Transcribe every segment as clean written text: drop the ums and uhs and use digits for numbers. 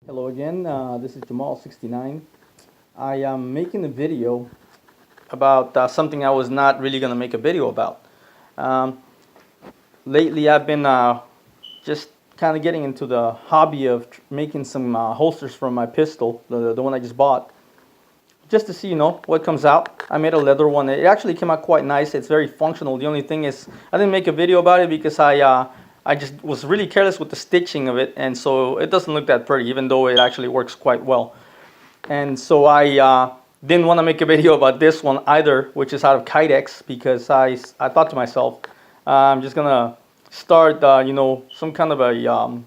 Hello again, this is Jamal69. I am making a video about something I was not really going to make a video about. Um, Lately I've been just kind of getting into the hobby of making some holsters from my pistol, the one I just bought, just to see, what comes out. I made a leather one. It actually came out quite nice. It's very functional. The only thing is I didn't make a video about it because I just was really careless with the stitching of it, and so it doesn't look that pretty, even though it actually works quite well. And so I didn't want to make a video about this one either, which is out of Kydex, because I thought to myself, I'm just gonna start some kind of a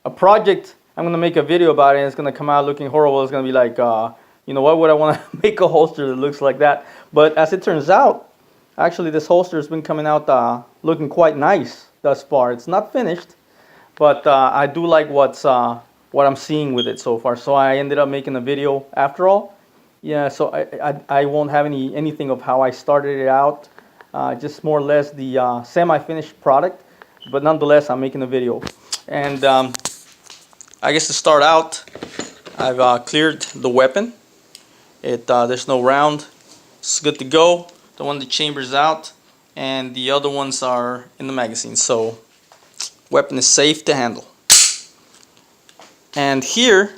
project. I'm gonna make a video about it, and it's gonna come out looking horrible. It's gonna be like, why would I want to make a holster that looks like that? But as it turns out, actually this holster has been coming out looking quite nice thus far. It's not finished, but I do like what I'm seeing with it so far. So I ended up making a video after all. Yeah, so I won't have anything of how I started it out. Just more or less the semi-finished product, but nonetheless I'm making a video. And I guess to start out, I've cleared the weapon. There's no round. It's good to go. The one that chambers out, and the other ones are in the magazine. So weapon is safe to handle. And here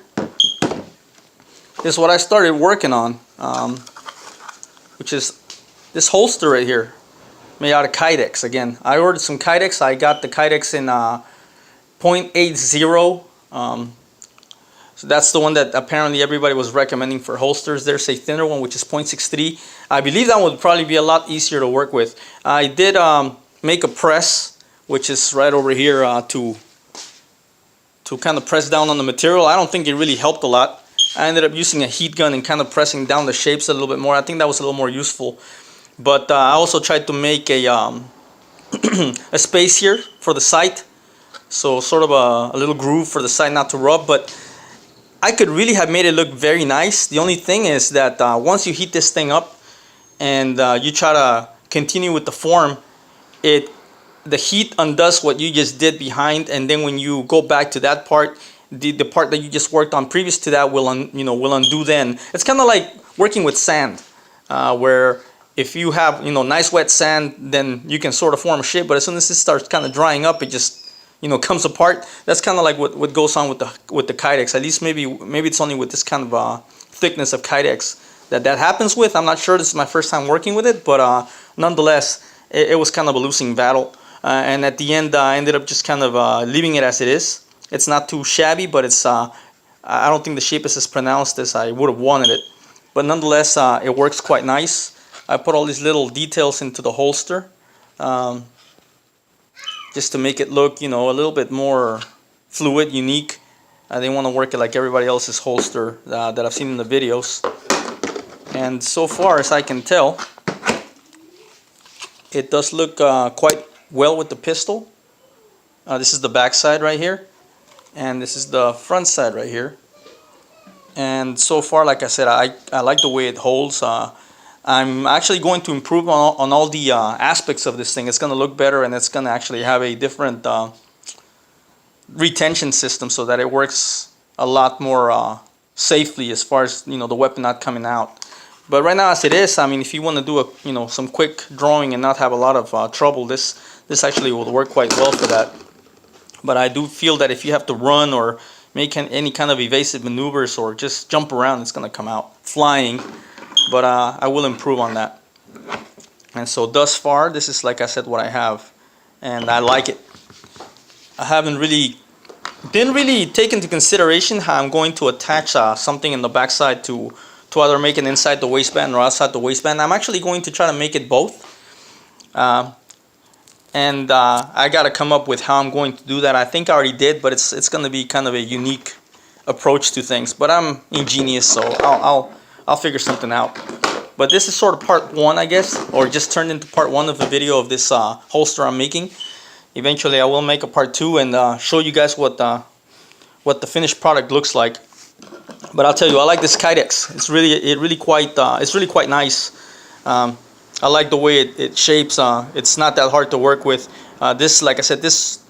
is what I started working on, which is this holster right here, made out of Kydex. Again, I ordered some Kydex. I got the Kydex in 0.80. So that's the one that apparently everybody was recommending for holsters. There's a thinner one, which is 0.63. I believe that would probably be a lot easier to work with. I did make a press, which is right over here, to kind of press down on the material. I don't think it really helped a lot. I ended up using a heat gun and kind of pressing down the shapes a little bit more. I think that was a little more useful. But I also tried to make a a space here for the sight, so sort of a little groove for the sight not to rub. But I could really have made it look very nice. The only thing is that once you heat this thing up and you try to continue with the form, the heat undoes what you just did behind, and then when you go back to that part, the part that you just worked on previous to that will undo. Then it's kind of like working with sand, where if you have nice wet sand, then you can sort of form a shape, but as soon as it starts kind of drying up, it just comes apart. That's kind of like what goes on with the Kydex. At least maybe it's only with this kind of thickness of Kydex that happens with. I'm not sure. This is my first time working with it, but nonetheless, it was kind of a losing battle. And at the end, I ended up just kind of leaving it as it is. It's not too shabby, but it's I don't think the shape is as pronounced as I would have wanted it. But nonetheless, it works quite nice. I put all these little details into the holster, just to make it look, a little bit more fluid, unique. I didn't want to work it like everybody else's holster that I've seen in the videos. And so far as I can tell, it does look quite well with the pistol. This is the back side right here, and this is the front side right here. And so far, like I said, I like the way it holds. I'm actually going to improve on all the aspects of this thing. It's going to look better, and it's going to actually have a different retention system so that it works a lot more safely as far as the weapon not coming out. But right now, as it is, I mean, if you want to do some quick drawing and not have a lot of trouble, this actually will work quite well for that. But I do feel that if you have to run or make any kind of evasive maneuvers or just jump around, it's going to come out flying. But I will improve on that. And so thus far, this is, like I said, what I have, and I like it. I didn't really take into consideration how I'm going to attach something in the backside to either make it inside the waistband or outside the waistband. I'm actually going to try to make it both. And I got to come up with how I'm going to do that. I think I already did, but it's going to be kind of a unique approach to things. But I'm ingenious, so I'll figure something out. But this is sort of part one, I guess, or just turned into part one of the video of this holster I'm making. Eventually I will make a part two and show you guys what the finished product looks like. But I'll tell you, I like this Kydex. It's really quite nice. I like the way it shapes. It's not that hard to work with. This, like I said, this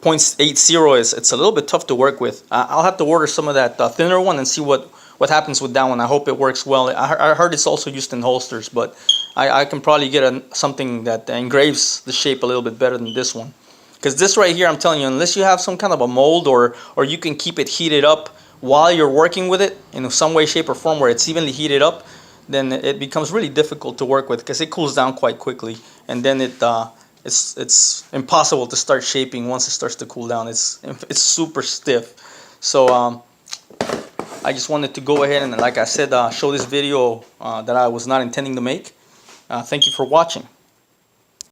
.80 is, it's a little bit tough to work with. I'll have to order some of that thinner one and see what happens with that one. I hope it works well. I heard it's also used in holsters, but I can probably get something that engraves the shape a little bit better than this one. Because this right here, I'm telling you, unless you have some kind of a mold or you can keep it heated up while you're working with it in some way, shape, or form where it's evenly heated up, then it becomes really difficult to work with because it cools down quite quickly, and then it's impossible to start shaping once it starts to cool down. It's super stiff. So I just wanted to go ahead and, like I said, show this video that I was not intending to make. Thank you for watching.